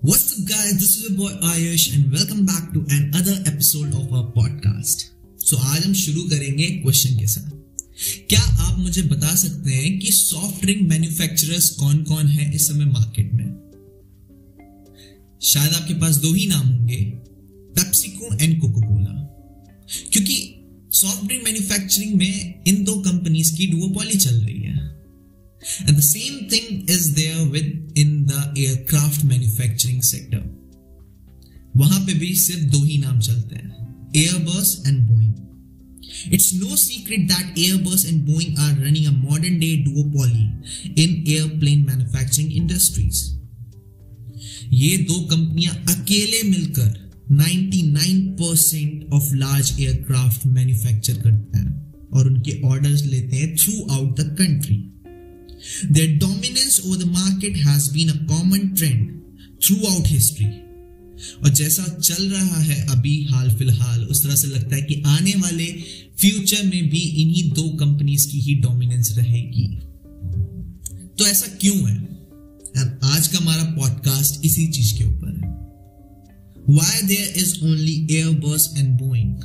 What's up guys, this is your boy Ayush and welcome back to another episode of our podcast. So आज हम शुरू करेंगे question के साथ. क्या आप मुझे बता सकते हैं कि सॉफ्ट ड्रिंक मैन्युफैक्चरर्स कौन कौन है इस समय मार्केट में? शायद आपके पास दो ही नाम होंगे, पेप्सिको एंड कोका कोला, क्योंकि सॉफ्ट ड्रिंक मैन्युफैक्चरिंग में इन दो कंपनीज की डुओपोली चल रही है. And the same thing is there within the aircraft manufacturing sector. वहां पे भी सिर्फ दो ही नाम चलते हैं, Airbus and Boeing. It's no secret that Airbus and Boeing are running a modern day duopoly in airplane manufacturing industries. ये दो कंपनियां अकेले मिलकर 99% of large aircraft manufacture करते हैं और उनके ऑर्डर्स लेते हैं throughout the country. Their dominance over the market has been a common trend throughout history. और जैसा चल रहा है अभी हाल फिलहाल, उस तरह से लगता है कि आने वाले फ्यूचर में भी इन्हीं दो कंपनीज की ही डोमिनेंस रहेगी. तो ऐसा क्यों है? और आज का हमारा पॉडकास्ट इसी चीज के ऊपर है. Why there is only Airbus and Boeing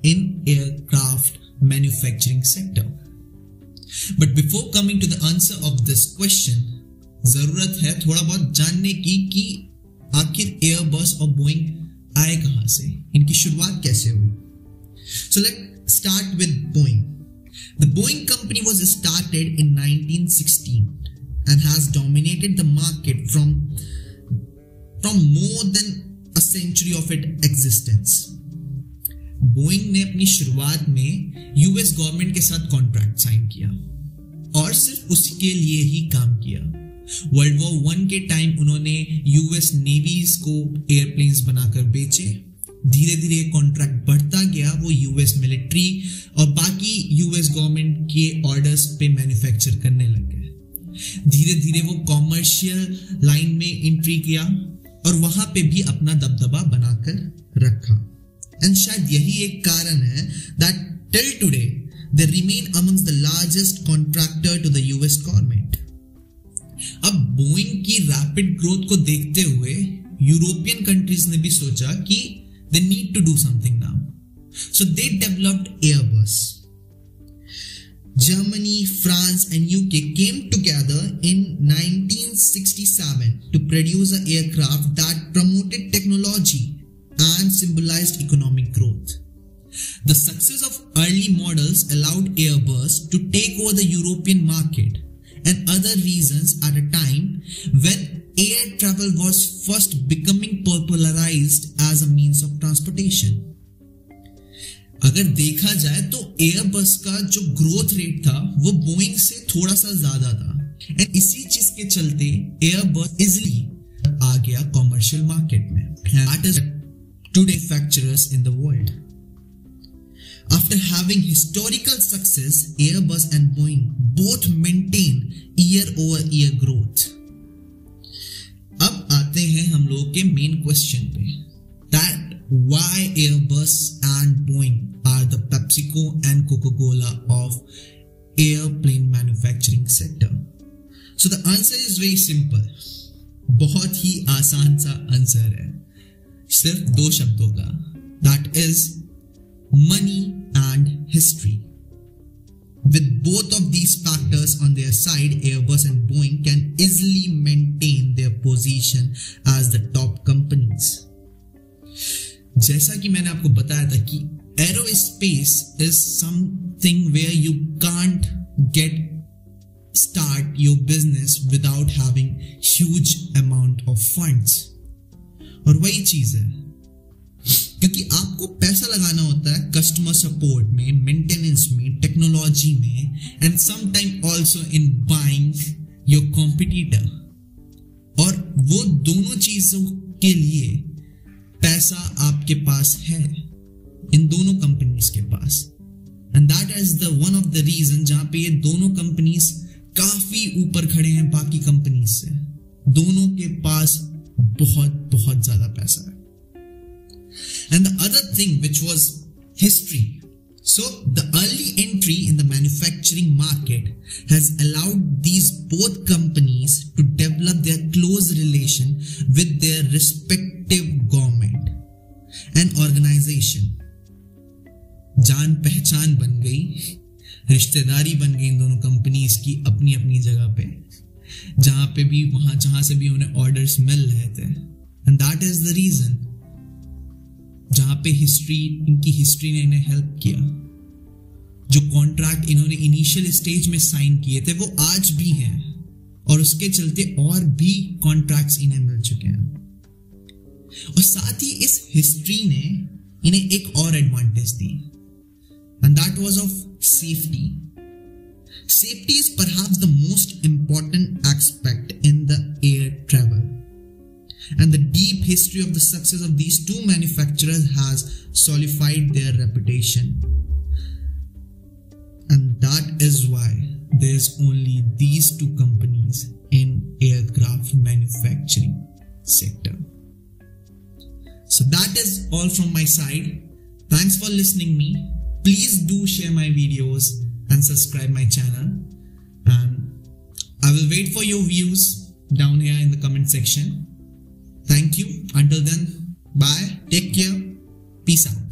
in aircraft manufacturing sector? But before coming to the answer of this question, जरूरत है थोड़ा बहुत जानने की कि आखिर Airbus और Boeing आए कहां से, इनकी शुरुआत कैसे हुई. So let's start with Boeing. The Boeing company was started in 1916 and has dominated the market from more than a century of its existence. Boeing ने अपनी शुरुआत में यूएस गवर्नमेंट के साथ कॉन्ट्रैक्ट साइन किया और सिर्फ उसके लिए ही काम किया. वर्ल्ड वॉर 1 के टाइम उन्होंने यूएस नेवीज को एयरप्लेन्स बनाकर बेचे. धीरे धीरे कॉन्ट्रैक्ट बढ़ता गया, वो यूएस मिलिट्री और बाकी यूएस गवर्नमेंट के ऑर्डर्स पे मैन्युफैक्चर करने लग गए. धीरे धीरे वो कॉमर्शियल लाइन में एंट्री किया और वहां पे भी अपना दबदबा बनाकर रखा. And शायद यही एक कारण है that till today they remain amongst the largest contractor to the US government. अब बोइंग की रैपिड ग्रोथ को देखते हुए यूरोपियन कंट्रीज ने भी सोचा कि they need to do something now. So they developed Airbus. Germany, France and UK came together in 1967 to produce an aircraft that promoted technology and symbolized economic growth. The success of early models allowed Airbus to take over the European market and other regions at a time when air travel was first becoming popularized as a means of transportation. अगर देखा जाए तो Airbus का जो growth rate था वो Boeing से थोड़ा सा ज्यादा था, and इसी चीज के चलते Airbus इजिली आ गया कॉमर्शियल मार्केट में. That is today manufacturers in the world. After having historical success, Airbus and Boeing both maintain year-over-year growth. अब आते हैं हम लोग के मेन क्वेश्चन पे, that why Airbus and Boeing are the PepsiCo and Coca-Cola of airplane manufacturing sector. So the answer is very simple. बहुत ही आसान सा आंसर है, सिर्फ दो शब्दों का, that is money and history. With both of these factors on their side, Airbus and Boeing can easily maintain their position as the top companies. जैसा कि मैंने आपको बताया था कि aerospace is something where you can't start your business without having huge amount of funds. और वही चीज है, क्योंकि आपको पैसा लगाना होता है कस्टमर सपोर्ट में, मेंटेनेंस में, टेक्नोलॉजी में, and some time also in buying your competitor. और वो दोनों चीजों के लिए पैसा आपके पास है, इन दोनों कंपनीज के पास. And that is the one of the reason जहां पे ये दोनों कंपनीज काफी ऊपर खड़े हैं बाकी कंपनीज से. दोनों के पास बहुत ज्यादा पैसा है. And the other thing which was history. So the early entry in the manufacturing market has allowed these both companies to develop their close relation with their respective government and organization. जान पहचान बन गई, रिश्तेदारी बन गई इन दोनों companies की अपनी अपनी जगह पे, जहां पे भी जहां से भी उन्हें ऑर्डर्स मिल रहे थे. And that is the reason जहां पे इनकी हिस्ट्री ने इन्हें हेल्प किया. जो कॉन्ट्रैक्ट इन्होंने इनिशियल स्टेज में साइन किए थे वो आज भी हैं, और उसके चलते और भी कॉन्ट्रैक्ट्स इन्हें मिल चुके हैं. और साथ ही इस हिस्ट्री ने इन्हें एक और advantage the, and that was of safety. Safety is perhaps the most important aspect in the air travel, and the deep history of the success of these two manufacturers has solidified their reputation, and that is why there is only these two companies in aircraft manufacturing sector. So that is all from my side. Thanks for listening me. Please do share my videos and subscribe my channel, and I will wait for your views down here in the comment section. Thank you. Until then, bye, take care, peace out.